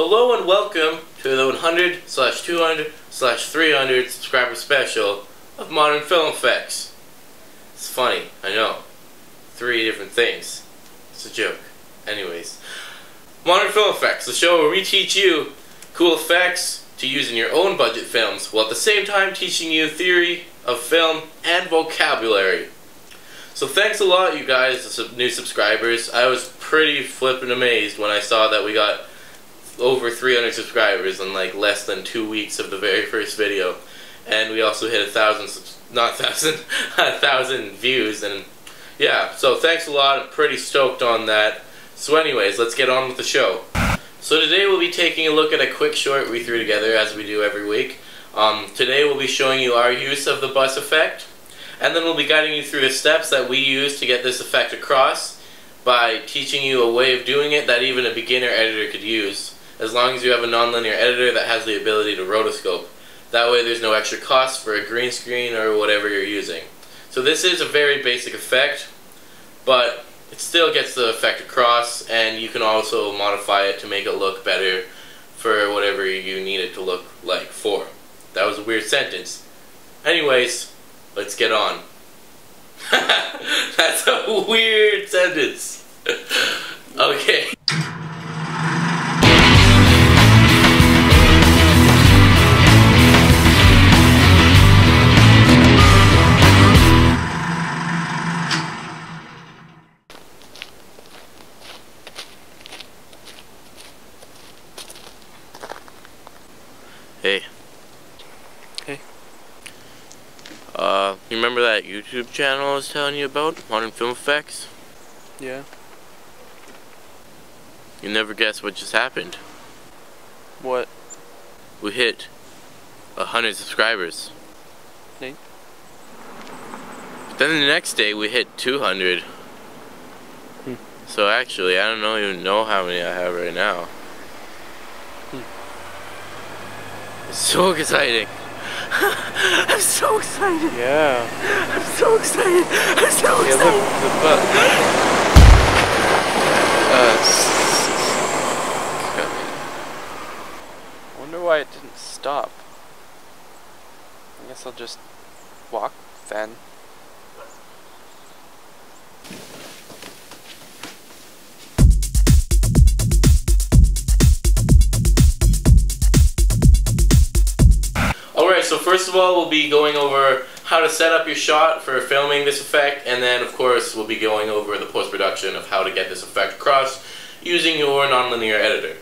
Hello and welcome to the 100/200/300 subscriber special of ModernFilmFX. It's funny, I know. 3 different things. It's a joke. Anyways. ModernFilmFX, the show where we teach you cool effects to use in your own budget films, while at the same time teaching you theory of film and vocabulary. So thanks a lot, you guys, new subscribers. I was pretty flippin' amazed when I saw that we got over 300 subscribers in like less than 2 weeks of the very first video, and we also hit 1,000 views, and yeah, so thanks a lot. I'm pretty stoked on that. So anyways, let's get on with the show. So today we'll be taking a look at a quick short we threw together as we do every week. Today we'll be showing you our use of the bus effect, and then we'll be guiding you through the steps that we use to get this effect across by teaching you a way of doing it that even a beginner editor could use, as long as you have a nonlinear editor that has the ability to rotoscope. That way there's no extra cost for a green screen or whatever you're using. So this is a very basic effect, but it still gets the effect across, and you can also modify it to make it look better for whatever you need it to look like for. That was a weird sentence. Anyways, let's get on. That's a weird sentence. Okay. Hey. Hey. You remember that YouTube channel I was telling you about? ModernFilmFX? Yeah. You never guess what just happened. What? We hit 100 subscribers. Nate? But then the next day we hit 200. So actually, I don't even know how many I have right now. It's so exciting. I'm so excited. Yeah. I'm so excited. I'm so excited. Yeah, look, I wonder why it didn't stop. I guess I'll just walk then. Alright, so first of all we'll be going over how to set up your shot for filming this effect, and then of course we'll be going over the post-production of how to get this effect across using your nonlinear editor.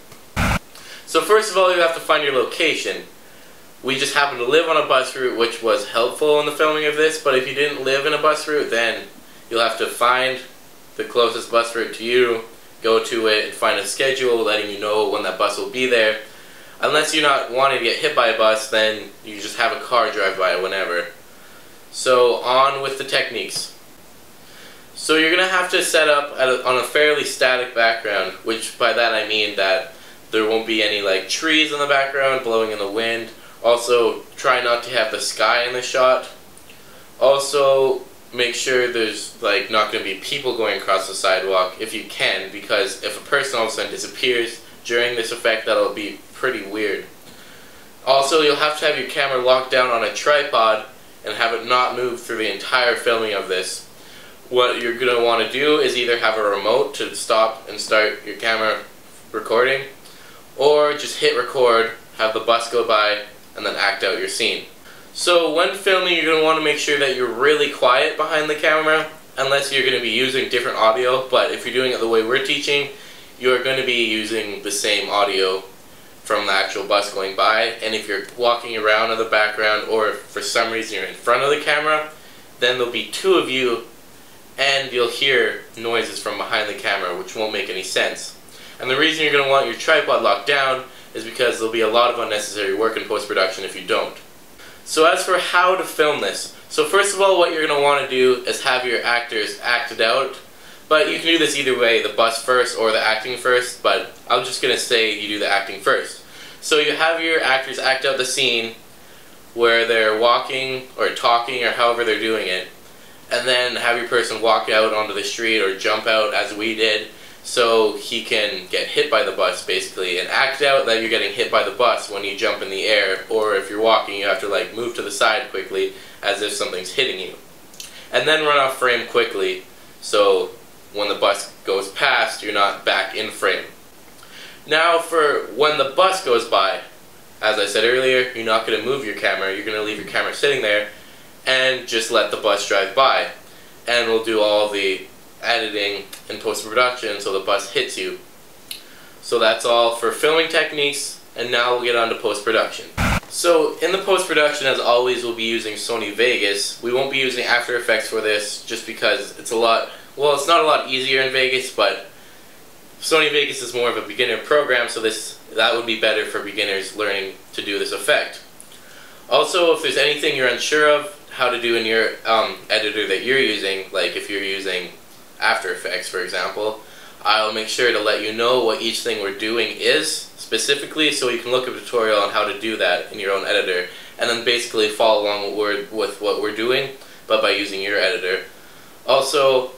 So first of all, you have to find your location. We just happen to live on a bus route, which was helpful in the filming of this, but if you didn't live in a bus route, then you'll have to find the closest bus route to you, go to it, and find a schedule letting you know when that bus will be there. Unless you're not wanting to get hit by a bus, then you just have a car drive by whenever. So on with the techniques. So you're going to have to set up on a fairly static background, which by that I mean that there won't be any like trees in the background blowing in the wind. Also, try not to have the sky in the shot. Also, make sure there's like not going to be people going across the sidewalk if you can, because if a person all of a sudden disappears during this effect, that'll be pretty weird. Also, you'll have to have your camera locked down on a tripod and have it not move through the entire filming of this. What you're going to want to do is either have a remote to stop and start your camera recording, or just hit record, have the bus go by, and then act out your scene. So when filming, you're going to want to make sure that you're really quiet behind the camera, unless you're going to be using different audio, but if you're doing it the way we're teaching, you're going to be using the same audio from the actual bus going by. And if you're walking around in the background, or if for some reason you're in front of the camera, then there'll be 2 of you, and you'll hear noises from behind the camera, which won't make any sense. And the reason you're going to want your tripod locked down is because there'll be a lot of unnecessary work in post-production if you don't. So as for how to film this, so first of all, what you're going to want to do is have your actors acted out. But you can do this either way, the bus first or the acting first, but I'm just going to say you do the acting first. So you have your actors act out the scene where they're walking or talking or however they're doing it, and then have your person walk out onto the street or jump out as we did, so he can get hit by the bus basically and act out that you're getting hit by the bus when you jump in the air, or if you're walking you have to like move to the side quickly as if something's hitting you. And then run off frame quickly so when the bus goes past you're not back in frame. Now for when the bus goes by, as I said earlier, you're not going to move your camera, you're going to leave your camera sitting there and just let the bus drive by. And we'll do all the editing and post-production so the bus hits you. So that's all for filming techniques, and now we'll get on to post-production. So in the post-production, as always, we'll be using Sony Vegas. We won't be using After Effects for this just because it's a lot, well, it's not a lot easier in Vegas, but Sony Vegas is more of a beginner program, so that would be better for beginners learning to do this effect. Also, if there's anything you're unsure of how to do in your editor that you're using, like if you're using After Effects for example, I'll make sure to let you know what each thing we're doing is specifically, so you can look up a tutorial on how to do that in your own editor and then basically follow along with what we're doing, but by using your editor. Also,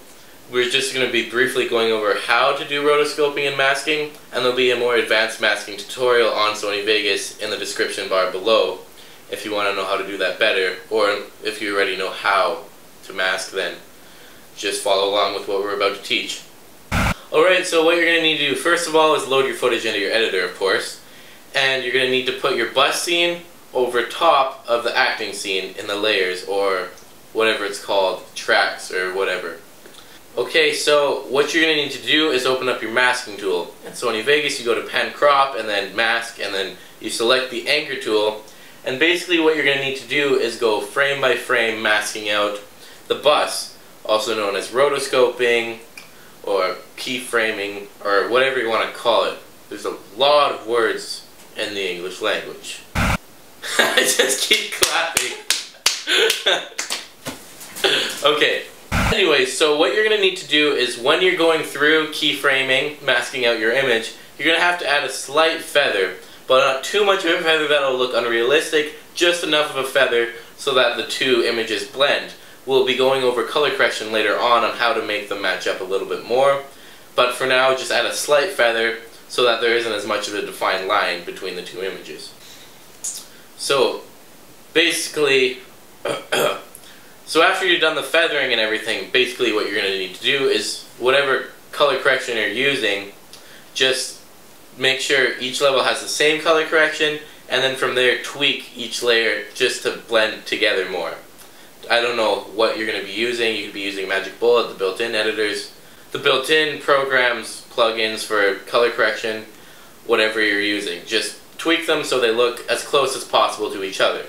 we're just going to be briefly going over how to do rotoscoping and masking, and there'll be a more advanced masking tutorial on Sony Vegas in the description bar below if you want to know how to do that better, or if you already know how to mask, then just follow along with what we're about to teach. Alright, so what you're going to need to do first of all is load your footage into your editor, of course, and you're going to need to put your bus scene over top of the acting scene in the layers, or whatever it's called, tracks or whatever. Okay, so what you're going to need to do is open up your masking tool. In Sony Vegas you go to Pen Crop and then Mask, and then you select the Anchor tool, and basically what you're going to need to do is go frame by frame masking out the bus, also known as rotoscoping or keyframing or whatever you want to call it. There's a lot of words in the English language. I just keep clapping. Okay. Anyway, so what you're going to need to do is when you're going through keyframing, masking out your image, you're going to have to add a slight feather, but not too much of a feather that'll look unrealistic, just enough of a feather so that the two images blend. We'll be going over color correction later on how to make them match up a little bit more, but for now just add a slight feather so that there isn't as much of a defined line between the two images. So basically, so after you've done the feathering and everything, basically what you're going to need to do is whatever color correction you're using, just make sure each level has the same color correction, and then from there tweak each layer just to blend together more. I don't know what you're going to be using. You could be using Magic Bullet, the built-in editors, the built-in programs, plugins for color correction, whatever you're using. Just tweak them so they look as close as possible to each other.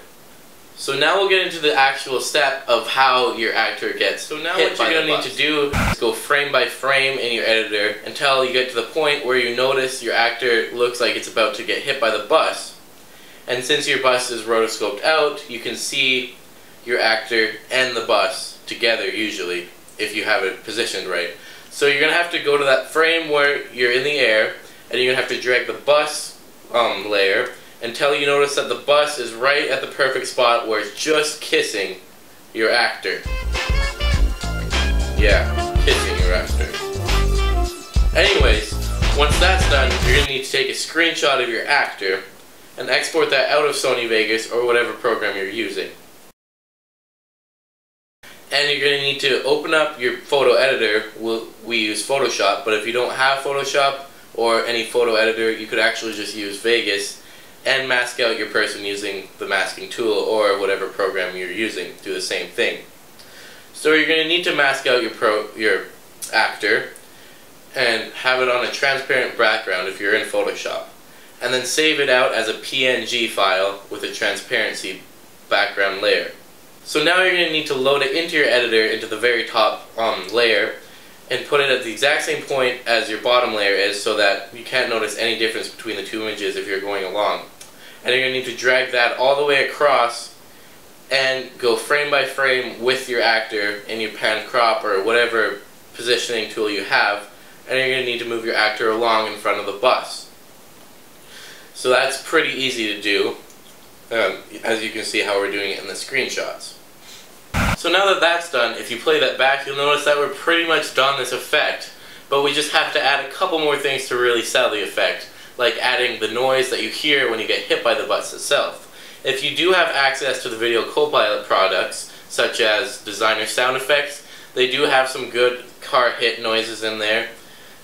So now we'll get into the actual step of how your actor gets hit by the bus. So now what you're going to need to do is go frame by frame in your editor until you get to the point where you notice your actor looks like it's about to get hit by the bus. And since your bus is rotoscoped out, you can see your actor and the bus together usually, if you have it positioned right. So you're going to have to go to that frame where you're in the air, and you're going to have to drag the bus layer until you notice that the bus is right at the perfect spot where it's just kissing your actor. Yeah, kissing your actor. Anyways, once that's done, you're going to need to take a screenshot of your actor and export that out of Sony Vegas or whatever program you're using. And you're going to need to open up your photo editor. We use Photoshop, but if you don't have Photoshop or any photo editor, you could actually just use Vegas and mask out your person using the masking tool or whatever program you're using. Do the same thing. So you're going to need to mask out your actor and have it on a transparent background if you're in Photoshop, and then save it out as a PNG file with a transparency background layer. So now you're going to need to load it into your editor into the very top layer and put it at the exact same point as your bottom layer is, so that you can't notice any difference between the two images if you're going along. And you're going to need to drag that all the way across and go frame by frame with your actor in your pan crop or whatever positioning tool you have, and you're going to need to move your actor along in front of the bus. So that's pretty easy to do, as you can see how we're doing it in the screenshots. So now that that's done, if you play that back, you'll notice that we're pretty much done this effect. but we just have to add a couple more things to really sell the effect, like adding the noise that you hear when you get hit by the bus itself. If you do have access to the Video Copilot products, such as Designer Sound Effects, they do have some good car hit noises in there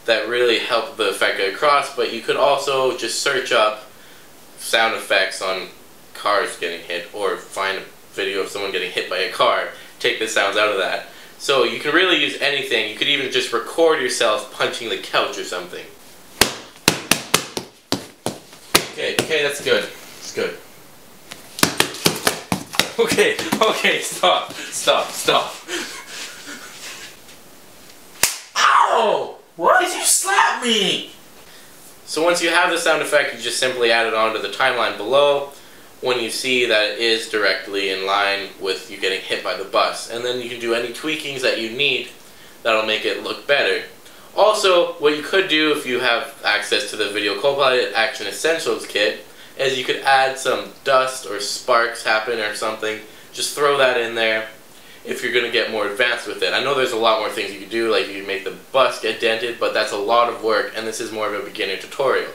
that really help the effect get across, but you could also just search up sound effects on cars getting hit, or find a video of someone getting hit by a car, take the sounds out of that. So you can really use anything. You could even just record yourself punching the couch or something. Okay, that's good. It's good. Okay, stop. Ow! Why did you slap me? So once you have the sound effect, you just simply add it onto the timeline below when you see that it is directly in line with you getting hit by the bus. And then you can do any tweakings that you need that'll make it look better. Also, what you could do if you have access to the Video Copilot Action Essentials kit is you could add some dust or sparks happen or something. Just throw that in there if you're going to get more advanced with it. I know there's a lot more things you can do, like you can make the bus get dented, but that's a lot of work, and this is more of a beginner tutorial.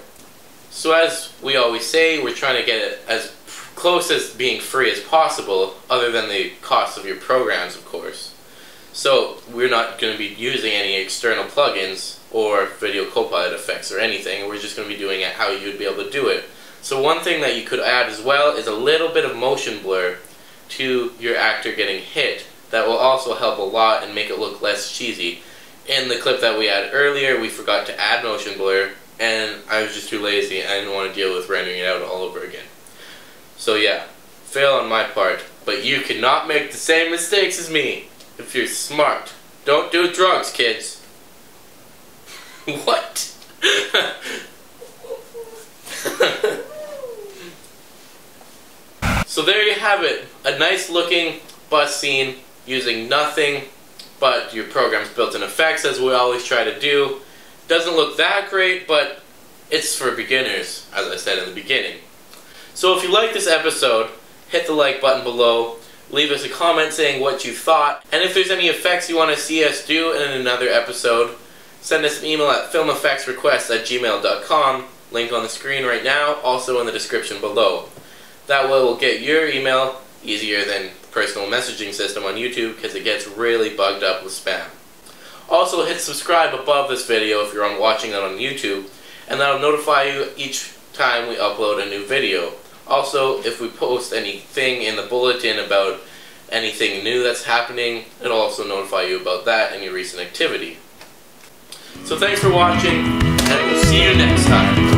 So as we always say, we're trying to get it as close as being free as possible, other than the cost of your programs, of course. So we're not going to be using any external plugins or Video Copilot effects or anything. We're just going to be doing it how you'd be able to do it. So one thing that you could add as well is a little bit of motion blur to your actor getting hit. That will also help a lot and make it look less cheesy. In the clip that we had earlier, we forgot to add motion blur, and I was just too lazy. I didn't want to deal with rendering it out all over again. So yeah, fail on my part, but you cannot make the same mistakes as me if you're smart. Don't do drugs, kids. What? So there you have it, a nice looking bus scene using nothing but your program's built-in effects, as we always try to do. Doesn't look that great, but it's for beginners, as I said in the beginning. So if you like this episode, hit the like button below, leave us a comment saying what you thought, and if there's any effects you want to see us do in another episode, send us an email at FilmFXRequests@gmail.com, link on the screen right now, also in the description below. That way we'll get your email easier than personal messaging system on YouTube, because it gets really bugged up with spam. Also hit subscribe above this video if you're watching it on YouTube, and that'll notify you each time we upload a new video. Also, if we post anything in the bulletin about anything new that's happening, it'll also notify you about that and your recent activity. So thanks for watching, and we'll see you next time.